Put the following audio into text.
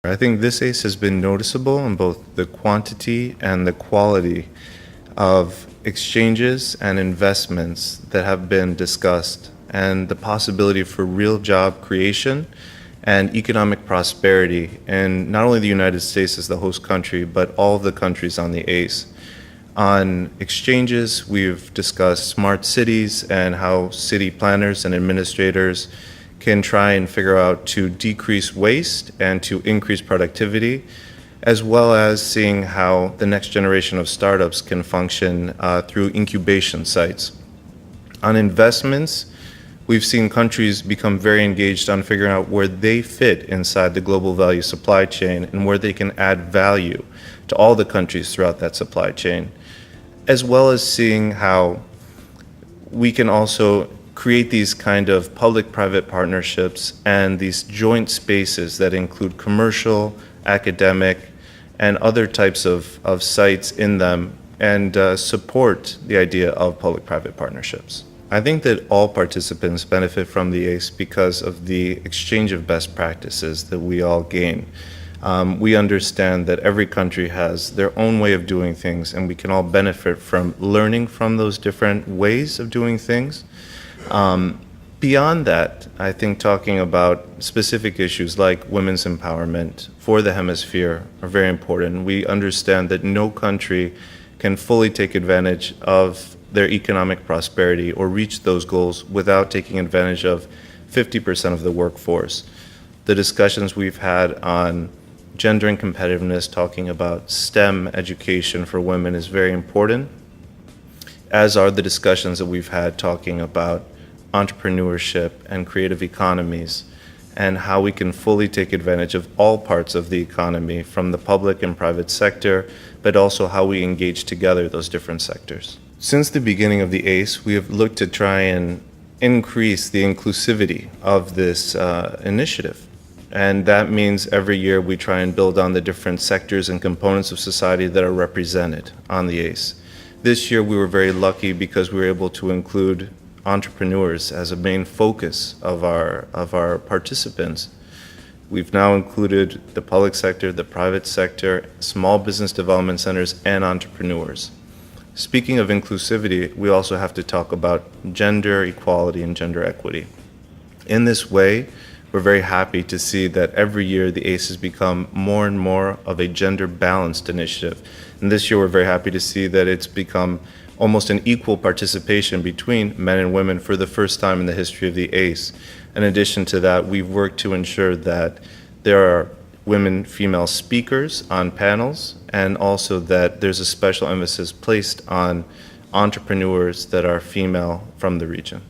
I think this ACE has been noticeable in both the quantity and the quality of exchanges and investments that have been discussed, and the possibility for real job creation and economic prosperity in not only the United States as the host country, but all of the countries on the ACE. On exchanges, we've discussed smart cities and how city planners and administrators can try and figure out to decrease waste and to increase productivity, as well as seeing how the next generation of startups can function through incubation sites. On investments, we've seen countries become very engaged on figuring out where they fit inside the global value supply chain and where they can add value to all the countries throughout that supply chain, as well as seeing how we can also create these kind of public-private partnerships and these joint spaces that include commercial, academic, and other types of sites in them, and support the idea of public-private partnerships. I think that all participants benefit from the ACE because of the exchange of best practices that we all gain. We understand that every country has their own way of doing things, and we can all benefit from learning from those different ways of doing things. Beyond that, I think talking about specific issues like women's empowerment for the hemisphere are very important. We understand that no country can fully take advantage of their economic prosperity or reach those goals without taking advantage of 50% of the workforce. The discussions we've had on gender and competitiveness, talking about STEM education for women, is very important, as are the discussions that we've had talking about entrepreneurship and creative economies and how we can fully take advantage of all parts of the economy from the public and private sector, but also how we engage together those different sectors. Since the beginning of the ACE, we have looked to try and increase the inclusivity of this initiative. And that means every year we try and build on the different sectors and components of society that are represented on the ACE. This year we were very lucky because we were able to include entrepreneurs as a main focus of our participants. We've now included the public sector, the private sector, small business development centers, and entrepreneurs. Speaking of inclusivity, we also have to talk about gender equality and gender equity. In this way, we're very happy to see that every year the ACE has become more and more of a gender-balanced initiative. And this year we're very happy to see that it's become almost an equal participation between men and women for the first time in the history of the ACE. In addition to that, we've worked to ensure that there are women-female speakers on panels, and also that there's a special emphasis placed on entrepreneurs that are female from the region.